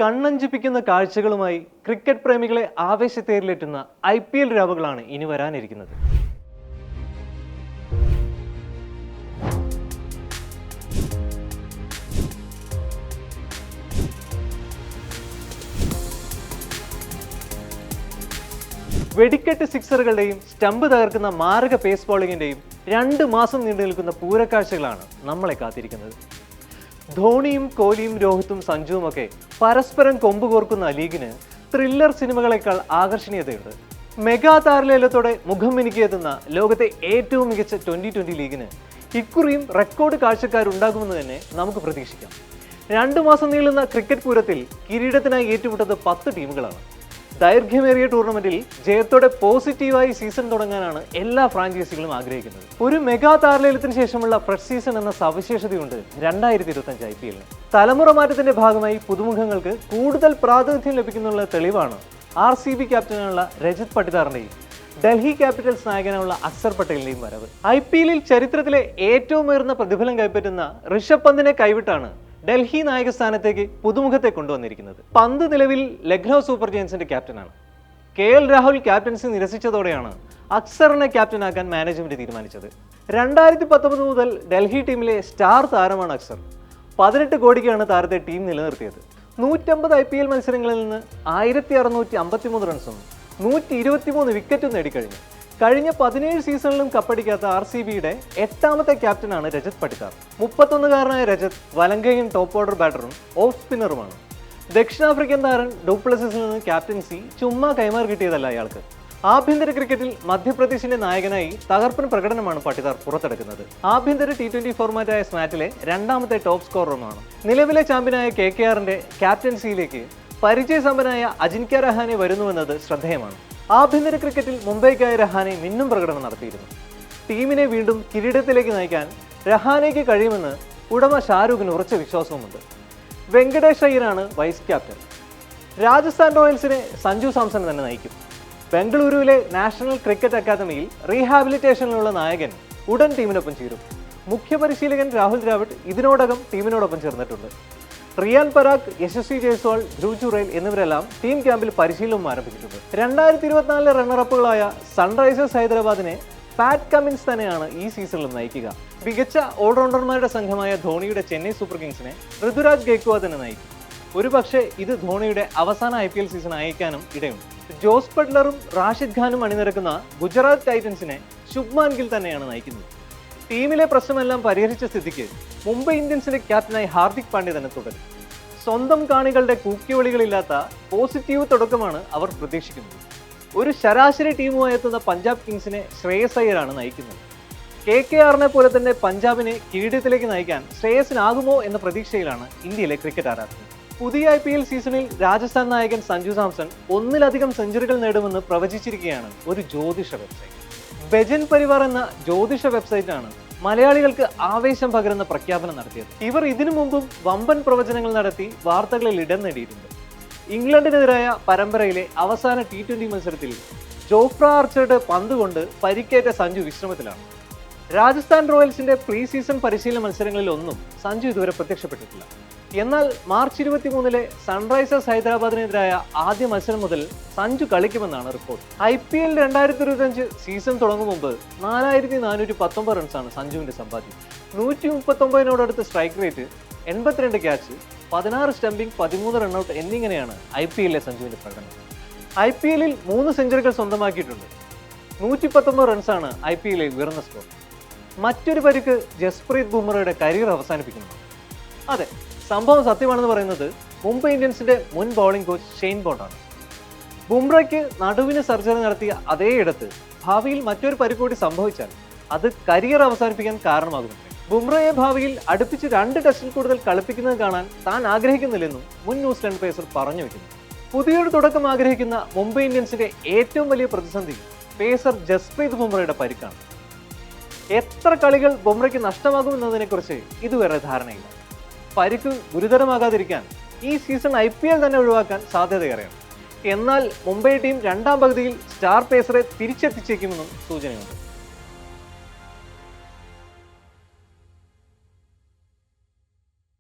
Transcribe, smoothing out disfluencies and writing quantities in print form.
കണ്ണഞ്ചിപ്പിക്കുന്ന കാഴ്ചകളുമായി cricket പ്രേമികളെ ആവേശത്തേരിലെത്തുന്ന IPL രാവുകളാണ് ഇനി വരാനിരിക്കുന്നത്. വെടിക്കെട്ട് സിക്സറുകളുടെയും stump തകർക്കുന്ന മാരക പേസ് ബോളിങ്ങിന്റെയും 2 മാസം നീണ്ടു നിൽക്കുന്ന പൂരക്കാഴ്ചകളാണ് നമ്മളെ കാത്തിരിക്കുന്നത്. ധോണിയും കോഹ്ലിയും രോഹിത്തും സഞ്ജുവും ഒക്കെ പരസ്പരം കൊമ്പ് കോർക്കുന്ന ലീഗിന് ത്രില്ലർ സിനിമകളെക്കാൾ ആകർഷണീയതയുണ്ട്. മെഗാ താരലേലത്തോടെ മുഖം മിനുക്കിയെത്തുന്ന ലോകത്തെ ഏറ്റവും മികച്ച 2020 ലീഗിന് ഇക്കുറിയും റെക്കോർഡ് കാഴ്ചക്കാരുണ്ടാകുമെന്ന് തന്നെ നമുക്ക് പ്രതീക്ഷിക്കാം. 2 മാസം നീളുന്ന ക്രിക്കറ്റ് പൂരത്തിൽ കിരീടത്തിനായി ഏറ്റുമുട്ടത് 10 ടീമുകളാണ്. ദൈർഘ്യമേറിയ ടൂർണമെന്റിൽ ജയത്തോടെ പോസിറ്റീവായി സീസൺ തുടങ്ങാനാണ് എല്ലാ ഫ്രാഞ്ചൈസികളും ആഗ്രഹിക്കുന്നത്. ഒരു മെഗാ താരലേലത്തിന് ശേഷമുള്ള ഫ്രഷ് സീസൺ എന്ന സവിശേഷതയുണ്ട് 2025 IPL. തലമുറ മാറ്റത്തിന്റെ ഭാഗമായി പുതുമുഖങ്ങൾക്ക് കൂടുതൽ പ്രാതിനിധ്യം ലഭിക്കുന്നുള്ള തെളിവാണ് RCB ക്യാപ്റ്റനായുള്ള രജത് പട്ടിദാറിന്റെയും ഡൽഹി ക്യാപിറ്റൽസ് നായകനുള്ള അക്സർ പട്ടേലിന്റെയും വരവ്. IPL ചരിത്രത്തിലെ ഏറ്റവും ഉയർന്ന പ്രതിഫലം കൈപ്പറ്റുന്ന ഋഷഭ് പന്തിനെ കൈവിട്ടാണ് ഡൽഹി നായക സ്ഥാനത്തേക്ക് പുതുമുഖത്തെ കൊണ്ടുവന്നിരിക്കുന്നത്. പന്ത് നിലവിൽ ലക്നൗ സൂപ്പർ ജയൻസിന്റെ ക്യാപ്റ്റനാണ്. KL രാഹുൽ ക്യാപ്റ്റൻസി നിരസിച്ചതോടെയാണ് അക്സറിനെ ക്യാപ്റ്റനാക്കാൻ മാനേജ്മെന്റ് തീരുമാനിച്ചത്. 2019 മുതൽ ഡൽഹി ടീമിലെ സ്റ്റാർ താരമാണ് അക്സർ. 18 കോടിക്കാണ് താരത്തെ ടീം നിലനിർത്തിയത്. 150 IPL മത്സരങ്ങളിൽ നിന്ന് 1653 റൺസും 123 വിക്കറ്റും നേടിക്കഴിഞ്ഞു. കഴിഞ്ഞ 17 സീസണിലും കപ്പടിക്കാത്ത RCBയുടെ 8ാമത്തെ ക്യാപ്റ്റനാണ് രജത് പട്ടിദാർ. 31കാരനായ രജത് വലങ്കയും ടോപ്പ് ഓർഡർ ബാറ്ററും ഓഫ് സ്പിന്നറുമാണ്. ദക്ഷിണാഫ്രിക്കൻ താരൻ ഡുപ്ലസിസിൽ നിന്ന് ക്യാപ്റ്റൻസി ചുമ്മാ കൈമാറി കിട്ടിയതല്ല അയാൾക്ക്. ആഭ്യന്തര ക്രിക്കറ്റിൽ മധ്യപ്രദേശിന്റെ നായകനായി തകർപ്പൻ പ്രകടനമാണ് പട്ടിദാർ പുറത്തെടുക്കുന്നത്. ആഭ്യന്തര T20 ഫോർമാറ്റായ സ്മാറ്റിലെ 2ാമത്തെ ടോപ്പ് സ്കോററുമാണ്. നിലവിലെ ചാമ്പ്യനായ KKRന്റെ ക്യാപ്റ്റൻസിയിലേക്ക് പരിചയസമ്പന്നനായ അജിൻക്യ രഹാനെ വരുന്നുവെന്നത് ശ്രദ്ധേയമാണ്. ആഭ്യന്തര ക്രിക്കറ്റിൽ മുംബൈക്കായ രഹാനെ മിന്നും പ്രകടനം നടത്തിയിരുന്നു. ടീമിനെ വീണ്ടും കിരീടത്തിലേക്ക് നയിക്കാൻ രഹാനയ്ക്ക് കഴിയുമെന്ന് ഉടമ ഷാരൂഖിന് ഉറച്ച വിശ്വാസവുമുണ്ട്. വെങ്കടേഷ് അയ്യരാണ് വൈസ് ക്യാപ്റ്റൻ. രാജസ്ഥാൻ റോയൽസിനെ സഞ്ജു സാംസൺ തന്നെ നയിക്കും. ബംഗളൂരുവിലെ നാഷണൽ ക്രിക്കറ്റ് അക്കാദമിയിൽ റീഹാബിലിറ്റേഷനിലുള്ള നായകൻ ഉടൻ ടീമിനൊപ്പം ചേരും. മുഖ്യ പരിശീലകൻ രാഹുൽ ദ്രാവിഡ് ഇതിനോടകം ടീമിനോടൊപ്പം ചേർന്നിട്ടുണ്ട്. റിയാൻ പരാഗ്, യശസ്വി ജയ്സ്വാൾ, ധ്രുവ് ജുറേൽ എന്നിവരെല്ലാം ടീം ക്യാമ്പിൽ പരിശീലനം ആരംഭിച്ചിട്ടുണ്ട്. 2024 റണ്ണറപ്പുകളായ സൺറൈസേഴ്സ് ഹൈദരാബാദിനെ പാറ്റ് കമിൻസ് തന്നെയാണ് ഈ സീസണിൽ നയിക്കുക. മികച്ച ഓൾറൗണ്ടർമാരുടെ സംഘമായ ധോണിയുടെ ചെന്നൈ സൂപ്പർ കിങ്സിനെ ഋതുരാജ് ഗെയ്ക്വാദ് തന്നെ നയിക്കും. ഒരുപക്ഷെ ഇത് ധോണിയുടെ അവസാന IPL സീസൺ അയക്കാനും ഇടയുണ്ട്. ജോസ് ബട്ട്ലറും റാഷിദ് ഖാനും അണിനിരക്കുന്ന ഗുജറാത്ത് ടൈറ്റൻസിനെ ശുഭ്മാൻ ഗിൽ തന്നെയാണ് നയിക്കുന്നത്. ടീമിലെ പ്രശ്നമെല്ലാം പരിഹരിച്ച സ്ഥിതിക്ക് മുംബൈ ഇന്ത്യൻസിന്റെ ക്യാപ്റ്റനായി ഹാർദിക് പാണ്ഡ്യ തന്നെ തുടരും. സ്വന്തം കാണികളുടെ കൂക്കിവിളികളില്ലാത്ത പോസിറ്റീവ് തുടക്കമാണ് അവർ പ്രതീക്ഷിക്കുന്നത്. ഒരു ശരാശരി ടീമുമായി എത്തുന്ന പഞ്ചാബ് കിങ്സിനെ ശ്രേയസ് അയ്യരാണ് നയിക്കുന്നത്. KKRനെ പോലെ തന്നെ പഞ്ചാബിനെ കിരീടത്തിലേക്ക് നയിക്കാൻ ശ്രേയസിനാകുമോ എന്ന പ്രതീക്ഷയിലാണ് ഇന്ത്യയിലെ ക്രിക്കറ്റ് ആരാധകർ. പുതിയ IPL സീസണിൽ രാജസ്ഥാൻ നായകൻ സഞ്ജു സാംസൺ 1-ലധികം സെഞ്ചുറികൾ നേടുമെന്ന് പ്രവചിച്ചിരിക്കുകയാണ് ഒരു ജ്യോതിഷ വെബ്സൈറ്റ്. ബെജൻ പരിവാർ എന്ന ജ്യോതിഷ വെബ്സൈറ്റാണ് മലയാളികൾക്ക് ആവേശം പകരുന്ന പ്രഖ്യാപനം നടത്തിയത്. ഇവർ ഇതിനു മുമ്പും വമ്പൻ പ്രവചനങ്ങൾ നടത്തി വാർത്തകളിൽ ഇടം നേടിയിട്ടുണ്ട്. ഇംഗ്ലണ്ടിനെതിരായ പരമ്പരയിലെ അവസാന T20 മത്സരത്തിൽ ജോഫ്ര ആർച്ചറുടെ പന്ത് കൊണ്ട് പരിക്കേറ്റ സഞ്ജു വിശ്രമത്തിലാണ്. രാജസ്ഥാൻ റോയൽസിന്റെ പ്രീ സീസൺ പരിശീലന മത്സരങ്ങളിലൊന്നും സഞ്ജു ഇതുവരെ പ്രത്യക്ഷപ്പെട്ടിട്ടില്ല. എന്നാൽ മാർച്ച് 23 സൺറൈസേഴ്സ് ഹൈദരാബാദിനെതിരായ ആദ്യ മത്സരം മുതൽ സഞ്ജു കളിക്കുമെന്നാണ് റിപ്പോർട്ട്. IPL 2025 സീസൺ തുടങ്ങും മുമ്പ് 4419 റൺസാണ് സഞ്ജുവിന്റെ സമ്പാദ്യം. 139 strike rate, 82 catch, 16 stumping, 13 run out എന്നിങ്ങനെയാണ് IPL സഞ്ജുവിന്റെ പ്രകടനം. IPL 3 സെഞ്ചുറികൾ സ്വന്തമാക്കിയിട്ടുണ്ട്. 119 റൺസാണ് IPL ഉയർന്ന സ്കോർ. മറ്റൊരു പരിക്ക് ജസ്പ്രീത് ബുംറയുടെ കരിയർ അവസാനിപ്പിക്കുന്നു. അതെ, സംഭവം സത്യമാണെന്ന് പറയുന്നത് മുംബൈ ഇന്ത്യൻസിന്റെ മുൻ ബൗളിംഗ് കോച്ച് ഷെയ്ൻ ബോണ്ടാണ്. ബുംറയ്ക്ക് നടുവിന് സർജറി നടത്തിയ അതേ ഇടത്ത് ഭാവിയിൽ മറ്റൊരു പരിക്ക് കൂടി സംഭവിച്ചാൽ അത് കരിയർ അവസാനിപ്പിക്കാൻ കാരണമാകുന്നുണ്ട്. ബുംറയെ ഭാവിയിൽ അടുപ്പിച്ച് 2 ടെസ്റ്റിൽ കൂടുതൽ കളിപ്പിക്കുന്നത് കാണാൻ താൻ ആഗ്രഹിക്കുന്നില്ലെന്നും മുൻ ന്യൂസിലൻഡ് പേസർ പറഞ്ഞു വെക്കുന്നു. പുതിയൊരു തുടക്കം ആഗ്രഹിക്കുന്ന മുംബൈ ഇന്ത്യൻസിന്റെ ഏറ്റവും വലിയ പ്രതിസന്ധി പേസർ ജസ്പ്രീത് ബുംറയുടെ പരിക്കാണ്. എത്ര കളികൾ ബുംറയ്ക്ക് നഷ്ടമാകുമെന്നതിനെക്കുറിച്ച് ഇതുവരെ ധാരണയില്ല. പരിക്ക് ഗുരുതരമാകാതിരിക്കാൻ ഈ സീസൺ IPL തന്നെ ഒഴിവാക്കാൻ സാധ്യതയേറെയാണ്. എന്നാൽ മുംബൈ ടീം 2ാം പകുതിയിൽ സ്റ്റാർ പേസറെ തിരിച്ചെത്തിച്ചേക്കുമെന്നും സൂചനയുണ്ട്.